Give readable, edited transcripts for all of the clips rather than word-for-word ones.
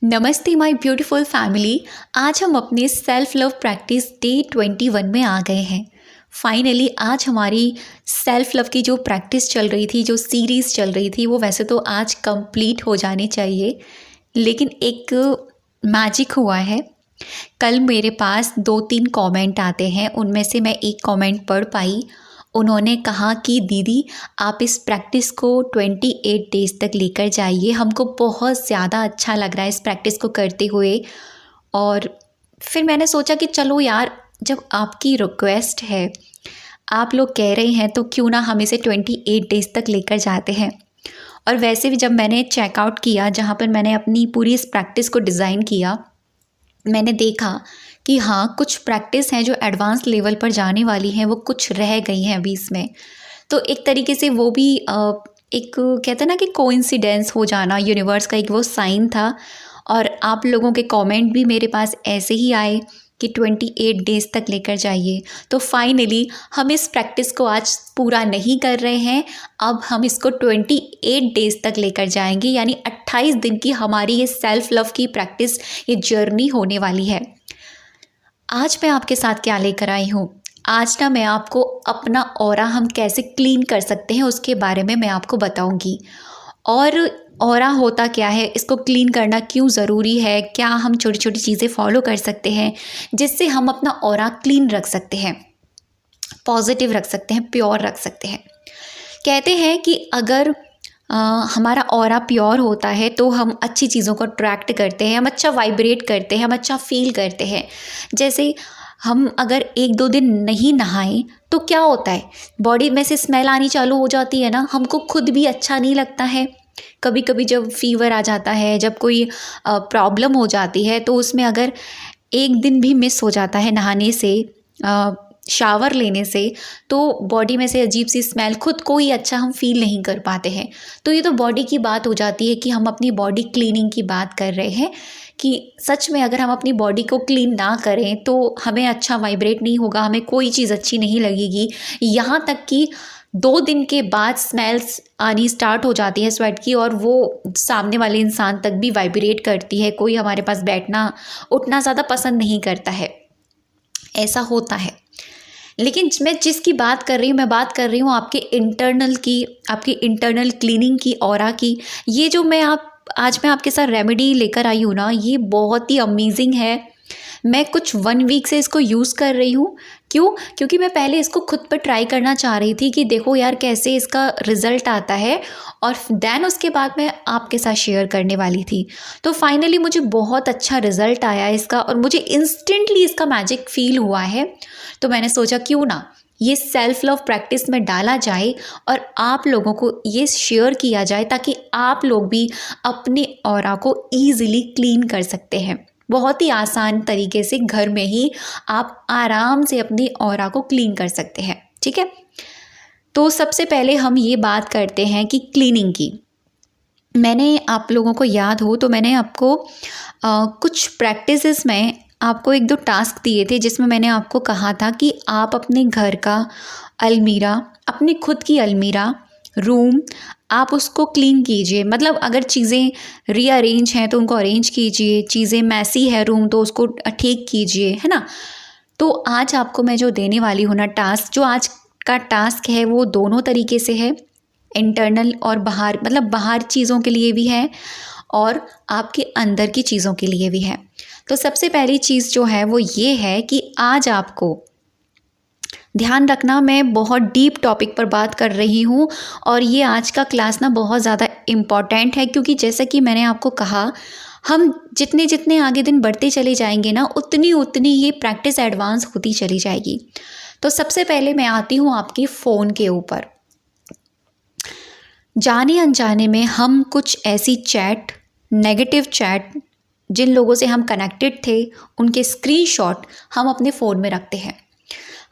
नमस्ते my beautiful family. आज हम अपने सेल्फ लव प्रैक्टिस डे 21 में आ गए हैं। फाइनली आज हमारी सेल्फ लव की जो प्रैक्टिस चल रही थी, जो सीरीज़ चल रही थी, वो वैसे तो आज कंप्लीट हो जानी चाहिए, लेकिन एक मैजिक हुआ है। कल मेरे पास 2-3 कमेंट आते हैं, उनमें से मैं एक कमेंट पढ़ पाई। उन्होंने कहा कि दीदी आप इस प्रैक्टिस को 28 डेज़ तक लेकर जाइए, हमको बहुत ज़्यादा अच्छा लग रहा है इस प्रैक्टिस को करते हुए। और फिर मैंने सोचा कि चलो यार, जब आपकी रिक्वेस्ट है, आप लोग कह रहे हैं, तो क्यों ना हम इसे 28 डेज़ तक लेकर जाते हैं। और वैसे भी जब मैंने चेकआउट किया, जहाँ पर मैंने अपनी पूरी इस प्रैक्टिस को डिज़ाइन किया, मैंने देखा कि हाँ, कुछ प्रैक्टिस हैं जो एडवांस लेवल पर जाने वाली हैं, वो कुछ रह गई हैं अभी इसमें। तो एक तरीके से वो भी एक कहते हैं ना कि कोइंसिडेंस हो जाना, यूनिवर्स का एक वो साइन था। और आप लोगों के कमेंट भी मेरे पास ऐसे ही आए कि 28 डेज़ तक लेकर जाइए। तो फाइनली हम इस प्रैक्टिस को आज पूरा नहीं कर रहे हैं, अब हम इसको 28 डेज़ तक लेकर जाएंगे, यानी 28 दिन की हमारी ये सेल्फ लव की प्रैक्टिस, ये जर्नी होने वाली है। आज मैं आपके साथ क्या लेकर आई हूँ, आज ना मैं आपको अपना ऑरा हम कैसे क्लीन कर सकते हैं उसके बारे में मैं आपको बताऊँगी। और ऑरा होता क्या है, इसको क्लीन करना क्यों ज़रूरी है, क्या हम छोटी छोटी चीज़ें फॉलो कर सकते हैं जिससे हम अपना ऑरा क्लीन रख सकते हैं, पॉजिटिव रख सकते हैं, प्योर रख सकते हैं। कहते हैं कि अगर हमारा ऑरा प्योर होता है तो हम अच्छी चीज़ों को अट्रैक्ट करते हैं, हम अच्छा वाइब्रेट करते हैं, हम अच्छा फील करते हैं। जैसे हम अगर 1-2 दिन नहीं नहाएं तो क्या होता है, बॉडी में से स्मेल आनी चालू हो जाती है ना, हमको खुद भी अच्छा नहीं लगता है। कभी कभी जब फीवर आ जाता है, जब कोई प्रॉब्लम हो जाती है, तो उसमें अगर एक दिन भी मिस हो जाता है नहाने से, शावर लेने से, तो बॉडी में से अजीब सी स्मेल, खुद को ही अच्छा हम फील नहीं कर पाते हैं। तो ये तो बॉडी की बात हो जाती है कि हम अपनी बॉडी क्लीनिंग की बात कर रहे हैं, कि सच में अगर हम अपनी बॉडी को क्लीन ना करें तो हमें अच्छा वाइब्रेट नहीं होगा, हमें कोई चीज़ अच्छी नहीं लगेगी। यहाँ तक कि 2 दिन के बाद स्मेल्स आनी स्टार्ट हो जाती है स्वेट की, और वो सामने वाले इंसान तक भी वाइब्रेट करती है। कोई हमारे पास बैठना उठना ज़्यादा पसंद नहीं करता है, ऐसा होता है। लेकिन मैं जिसकी बात कर रही हूँ, मैं बात कर रही हूँ आपके इंटरनल की, आपकी इंटरनल क्लीनिंग की, ऑरा की। ये जो आज मैं आपके साथ रेमेडी लेकर आई हूँ ना, ये बहुत ही अमेजिंग है। मैं कुछ 1 वीक से इसको यूज़ कर रही हूँ। क्यों? क्योंकि मैं पहले इसको खुद पर ट्राई करना चाह रही थी कि देखो यार कैसे इसका रिज़ल्ट आता है, और देन उसके बाद मैं आपके साथ शेयर करने वाली थी। तो फाइनली मुझे बहुत अच्छा रिज़ल्ट आया इसका, और मुझे इंस्टेंटली इसका मैजिक फ़ील हुआ है। तो मैंने सोचा क्यों ना ये सेल्फ लव प्रैक्टिस में डाला जाए और आप लोगों को ये शेयर किया जाए, ताकि आप लोग भी अपने ऑरा को ईज़िली क्लीन कर सकते हैं। बहुत ही आसान तरीके से घर में ही आप आराम से अपनी ऑरा को क्लीन कर सकते हैं। ठीक है, तो सबसे पहले हम ये बात करते हैं कि क्लीनिंग की। मैंने, आप लोगों को याद हो तो मैंने आपको कुछ प्रैक्टिसेस में आपको 1-2 टास्क दिए थे, जिसमें मैंने आपको कहा था कि आप अपने घर का अलमीरा, अपनी खुद की अलमीरा, रूम, आप उसको क्लीन कीजिए। मतलब अगर चीज़ें रीअरेंज हैं तो उनको अरेंज कीजिए, चीज़ें मैसी है रूम तो उसको ठीक कीजिए, है ना। तो आज आपको मैं जो देने वाली हूँ ना टास्क, जो आज का टास्क है वो दोनों तरीके से है, इंटरनल और बाहर, मतलब बाहर चीज़ों के लिए भी है और आपके अंदर की चीज़ों के लिए भी है। तो सबसे पहली चीज़ जो है वो ये है कि आज आपको ध्यान रखना, मैं बहुत डीप टॉपिक पर बात कर रही हूँ, और ये आज का क्लास ना बहुत ज़्यादा इम्पॉर्टेंट है, क्योंकि जैसा कि मैंने आपको कहा, हम जितने जितने आगे दिन बढ़ते चले जाएंगे ना, उतनी उतनी ये प्रैक्टिस एडवांस होती चली जाएगी। तो सबसे पहले मैं आती हूँ आपके फ़ोन के ऊपर। जाने अनजाने में हम कुछ ऐसी चैट, नेगेटिव चैट, जिन लोगों से हम कनेक्टेड थे, उनके स्क्रीनशॉट हम अपने फ़ोन में रखते हैं।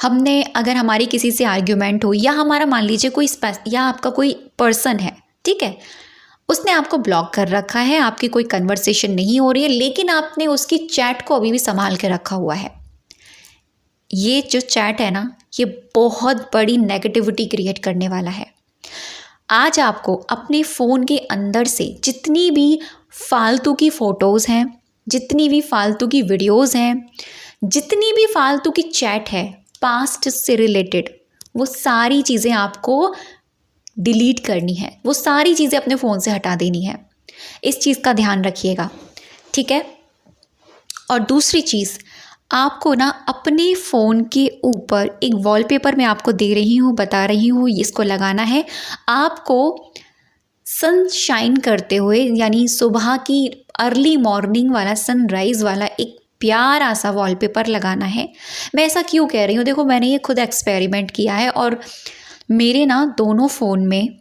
हमने, अगर हमारी किसी से आर्ग्यूमेंट हो, या हमारा मान लीजिए कोई या आपका कोई पर्सन है, ठीक है, उसने आपको ब्लॉक कर रखा है, आपकी कोई कन्वर्सेशन नहीं हो रही है, लेकिन आपने उसकी चैट को अभी भी संभाल के रखा हुआ है। ये जो चैट है ना, ये बहुत बड़ी नेगेटिविटी क्रिएट करने वाला है। आज आपको अपने फ़ोन के अंदर से जितनी भी फालतू की फ़ोटोज़ हैं, जितनी भी फालतू की वीडियोज़ हैं, जितनी भी फालतू की चैट है पास्ट से रिलेटेड, वो सारी चीज़ें आपको डिलीट करनी है, वो सारी चीज़ें अपने फ़ोन से हटा देनी है। इस चीज़ का ध्यान रखिएगा, ठीक है। और दूसरी चीज़, आपको ना अपने फ़ोन के ऊपर एक वॉलपेपर मैं आपको दे रही हूँ, बता रही हूँ, इसको लगाना है आपको। सनशाइन करते हुए, यानी सुबह की अर्ली मॉर्निंग वाला, सनराइज़ वाला एक प्यारा सा वॉलपेपर लगाना है। मैं ऐसा क्यों कह रही हूँ, देखो मैंने ये खुद एक्सपेरिमेंट किया है और मेरे ना दोनों फ़ोन में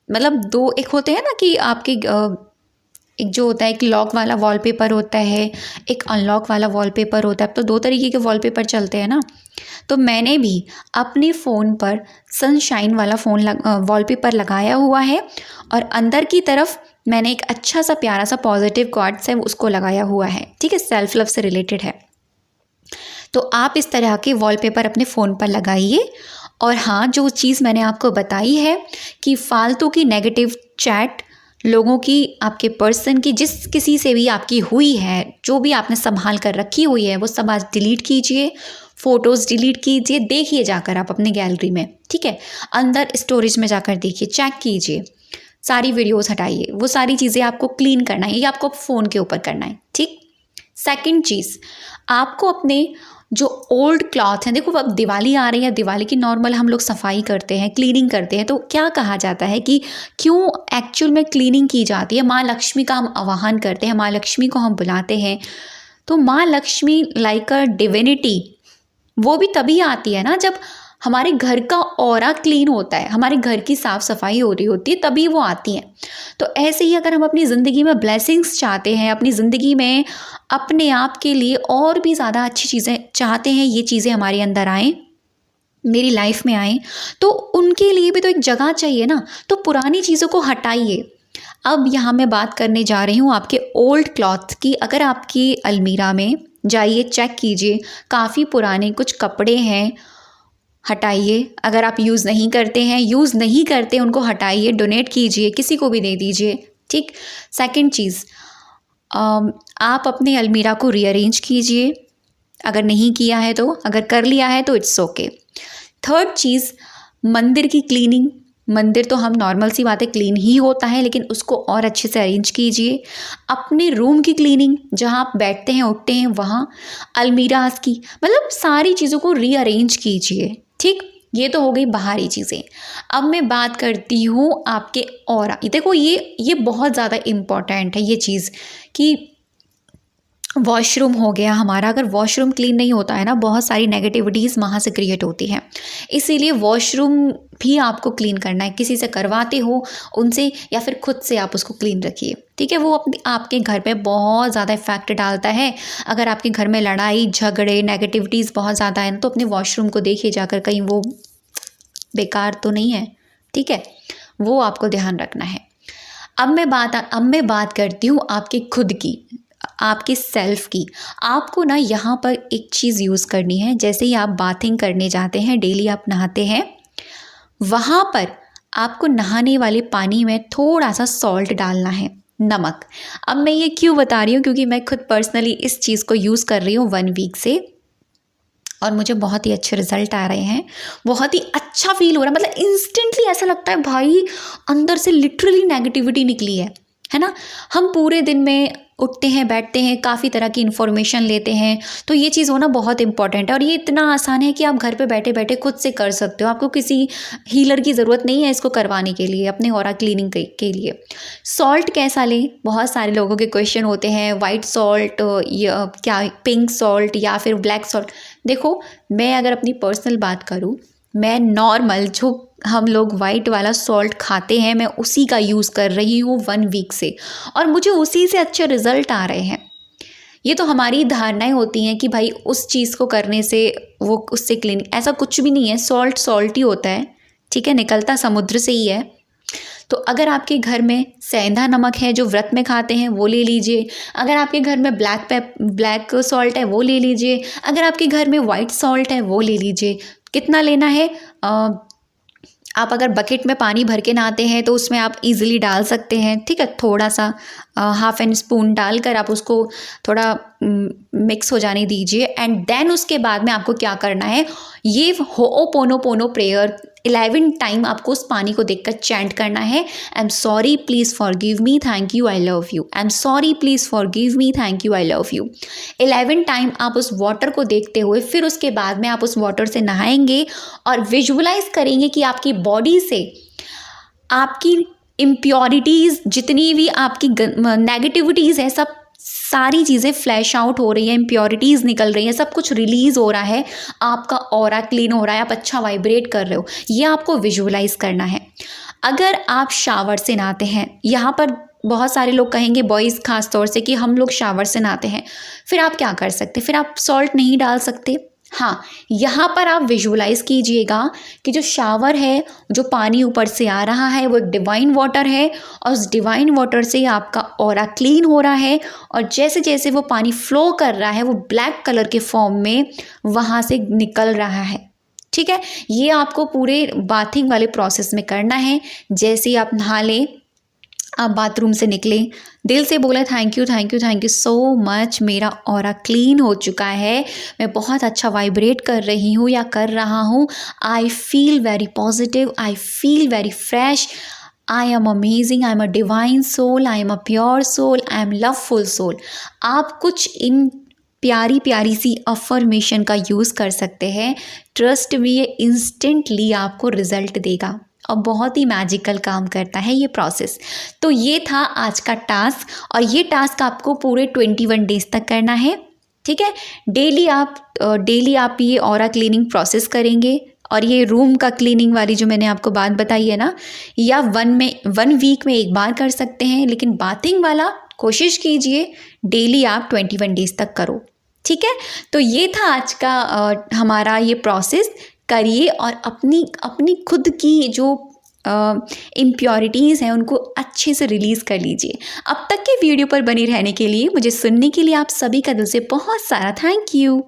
मतलब दो, एक होते हैं ना कि आपके एक जो होता है, एक लॉक वाला वॉलपेपर होता है, एक अनलॉक वाला वॉलपेपर होता है। अब तो दो तरीके के वॉलपेपर चलते हैं ना। तो मैंने भी अपने फ़ोन पर सनशाइन वाला वॉलपेपर लगाया हुआ है और अंदर की तरफ मैंने एक अच्छा सा प्यारा सा पॉजिटिव क्वार्ट्स है उसको लगाया हुआ है, ठीक है, सेल्फ लव से रिलेटेड है। तो आप इस तरह के वॉलपेपर अपने फ़ोन पर लगाइए। और हाँ, जो चीज़ मैंने आपको बताई है कि फालतू की नेगेटिव चैट, लोगों की, आपके पर्सन की, जिस किसी से भी आपकी हुई है, जो भी आपने संभाल कर रखी हुई है, वो सब आज डिलीट कीजिए, फ़ोटोज़ डिलीट कीजिए, देखिए जाकर आप अपनी गैलरी में, ठीक है, अंदर स्टोरेज में जाकर देखिए, चेक कीजिए, सारी वीडियोज़ हटाइए, वो सारी चीज़ें आपको क्लीन करना है, ये आपको फ़ोन के ऊपर करना है, ठीक। सेकंड चीज़, आपको अपने जो ओल्ड क्लॉथ हैं, देखो अब दिवाली आ रही है, दिवाली की नॉर्मल हम लोग सफाई करते हैं, क्लीनिंग करते हैं, तो क्या कहा जाता है कि क्यों एक्चुअल में क्लीनिंग की जाती है, माँ लक्ष्मी का हम आवाहन करते हैं, माँ लक्ष्मी को हम बुलाते हैं। तो माँ लक्ष्मी लाइक अ डिविनिटी, वो भी तभी आती है ना जब हमारे घर का ऑरा क्लीन होता है, हमारे घर की साफ़ सफाई हो रही होती है, तभी वो आती हैं। तो ऐसे ही अगर हम अपनी ज़िंदगी में ब्लेसिंग्स चाहते हैं, अपनी ज़िंदगी में अपने आप के लिए और भी ज़्यादा अच्छी चीज़ें चाहते हैं, ये चीज़ें हमारे अंदर आएँ, मेरी लाइफ में आएँ, तो उनके लिए भी तो एक जगह चाहिए ना। तो पुरानी चीज़ों को हटाइए। अब यहाँ मैं बात करने जा रही हूँ आपके ओल्ड क्लॉथ की। अगर आपकी अलमीरा में जाइए, चेक कीजिए, काफ़ी पुराने कुछ कपड़े हैं, हटाइए। अगर आप यूज़ नहीं करते उनको हटाइए, डोनेट कीजिए, किसी को भी दे दीजिए, ठीक। सेकंड चीज़, आप अपने अलमीरा को रीअरेंज कीजिए, अगर नहीं किया है तो, अगर कर लिया है तो इट्स ओके। थर्ड चीज़, मंदिर की क्लीनिंग। मंदिर तो हम नॉर्मल सी बात है, क्लीन ही होता है, लेकिन उसको और अच्छे से अरेंज कीजिए। अपने रूम की क्लीनिंग, जहाँ आप बैठते हैं उठते हैं वहाँ, अलमीराज की, मतलब सारी चीज़ों को रीअरेंज कीजिए, ठीक। ये तो हो गई बाहरी चीज़ें। अब मैं बात करती हूँ आपके ऑरा। देखो ये बहुत ज़्यादा इम्पॉर्टेंट है ये चीज़ कि वॉशरूम हो गया हमारा, अगर वॉशरूम क्लीन नहीं होता है ना, बहुत सारी नेगेटिविटीज़ वहाँ से क्रिएट होती हैं। इसीलिए वॉशरूम भी आपको क्लीन करना है, किसी से करवाते हो उनसे या फिर खुद से आप उसको क्लीन रखिए, ठीक है। वो अपने आपके घर पे बहुत ज़्यादा इफ़ेक्ट डालता है। अगर आपके घर में लड़ाई झगड़े नेगेटिविटीज़ बहुत ज़्यादा है तो अपने वॉशरूम को देखिए जाकर, कहीं वो बेकार तो नहीं है, ठीक है, वो आपको ध्यान रखना है। अब मैं बात करती हूँ आपके खुद की, आपके सेल्फ की। आपको ना यहाँ पर एक चीज़ यूज़ करनी है। जैसे ही आप बाथिंग करने जाते हैं, डेली आप नहाते हैं, वहाँ पर आपको नहाने वाले पानी में थोड़ा सा सॉल्ट डालना है, नमक। अब मैं ये क्यों बता रही हूँ, क्योंकि मैं खुद पर्सनली इस चीज़ को यूज़ कर रही हूँ 1 वीक से और मुझे बहुत ही अच्छे रिज़ल्ट आ रहे हैं, बहुत ही अच्छा फील हो रहा है। मतलब इंस्टेंटली ऐसा लगता है भाई अंदर से लिटरली नेगेटिविटी निकली है ना। हम पूरे दिन में उठते हैं, बैठते हैं, काफ़ी तरह की इन्फॉर्मेशन लेते हैं, तो ये चीज़ होना बहुत इंपॉर्टेंट है। और ये इतना आसान है कि आप घर पे बैठे बैठे खुद से कर सकते हो, आपको किसी हीलर की ज़रूरत नहीं है इसको करवाने के लिए, अपने ऑरा क्लीनिंग के लिए। सॉल्ट कैसा लें, बहुत सारे लोगों के क्वेश्चन होते हैं, वाइट सॉल्ट या क्या पिंक सॉल्ट या फिर ब्लैक सॉल्ट। देखो मैं अगर अपनी पर्सनल बात करूँ, मैं नॉर्मल जो हम लोग वाइट वाला सॉल्ट खाते हैं, मैं उसी का यूज़ कर रही हूँ 1 वीक से और मुझे उसी से अच्छे रिज़ल्ट आ रहे हैं। ये तो हमारी धारणाएं होती हैं कि भाई उस चीज़ को करने से वो उससे क्लीन, ऐसा कुछ भी नहीं है। सॉल्ट ही होता है, ठीक है, निकलता समुद्र से ही है। तो अगर आपके घर में सेंधा नमक है जो व्रत में खाते हैं वो ले लीजिए, अगर आपके घर में ब्लैक सॉल्ट है वो ले लीजिए, अगर आपके घर में वाइट सॉल्ट है वो ले लीजिए। कितना लेना है, आप अगर बकेट में पानी भर के नहाते हैं तो उसमें आप इजीली डाल सकते हैं, ठीक है, थोड़ा सा हाफ एंड स्पून डालकर आप उसको थोड़ा मिक्स हो जाने दीजिए। एंड देन उसके बाद में आपको क्या करना है, ये होओपोनोपोनो प्रेयर 11 टाइम आपको उस पानी को देखकर चैंट करना है। I am sorry, please forgive me, thank you, I love you. I am sorry, please forgive me, thank you, I love you. 11 time आप उस वाटर को देखते हुए फिर उसके बाद में आप उस वाटर से नहाएंगे और विजुअलाइज करेंगे कि आपकी बॉडी से आपकी इम्प्योरिटीज़, जितनी भी आपकी नेगेटिविटीज़ है, सब सारी चीज़ें फ्लैश आउट हो रही हैं, इम्प्योरिटीज़ निकल रही हैं, सब कुछ रिलीज़ हो रहा है, आपका ऑरा क्लीन हो रहा है, आप अच्छा वाइब्रेट कर रहे हो, ये आपको विजुअलाइज करना है। अगर आप शावर से नहाते हैं, यहाँ पर बहुत सारे लोग कहेंगे, बॉयज़ खास तौर से, कि हम लोग शावर से नहाते हैं, फिर आप क्या कर सकते, फिर आप सॉल्ट नहीं डाल सकते। हाँ, यहाँ पर आप विजुअलाइज कीजिएगा कि जो शावर है, जो पानी ऊपर से आ रहा है, वो एक डिवाइन वाटर है और उस डिवाइन वाटर से आपका ऑरा क्लीन हो रहा है और जैसे जैसे वो पानी फ्लो कर रहा है वो ब्लैक कलर के फॉर्म में वहाँ से निकल रहा है, ठीक है। ये आपको पूरे बाथिंग वाले प्रोसेस में करना है। जैसे ही आप नहा लें, आप बाथरूम से निकले, दिल से बोला thank you, thank you, thank you so much, मेरा ऑरा क्लीन हो चुका है, मैं बहुत अच्छा वाइब्रेट कर रही हूँ या कर रहा हूँ, I feel very positive, I feel very fresh, I am amazing, I am a divine soul, I am a pure soul, I am loveful soul. आप कुछ इन प्यारी प्यारी सी अफर्मेशन का यूज़ कर सकते हैं। ट्रस्ट में, ये इंस्टेंटली आपको रिजल्ट देगा और बहुत ही मैजिकल काम करता है ये प्रोसेस। तो ये था आज का टास्क और ये टास्क आपको पूरे 21 डेज तक करना है, ठीक है। डेली आप ये ऑरा क्लीनिंग प्रोसेस करेंगे और ये रूम का क्लीनिंग वाली जो मैंने आपको बात बताई है ना, या 1 वीक में एक बार कर सकते हैं, लेकिन बाथिंग वाला कोशिश कीजिए डेली आप 21 डेज तक करो, ठीक है। तो ये था आज का हमारा ये प्रोसेस। करिए और अपनी खुद की जो इम्प्योरिटीज़ हैं उनको अच्छे से रिलीज़ कर लीजिए। अब तक के वीडियो पर बने रहने के लिए, मुझे सुनने के लिए आप सभी का दिल से बहुत सारा थैंक यू।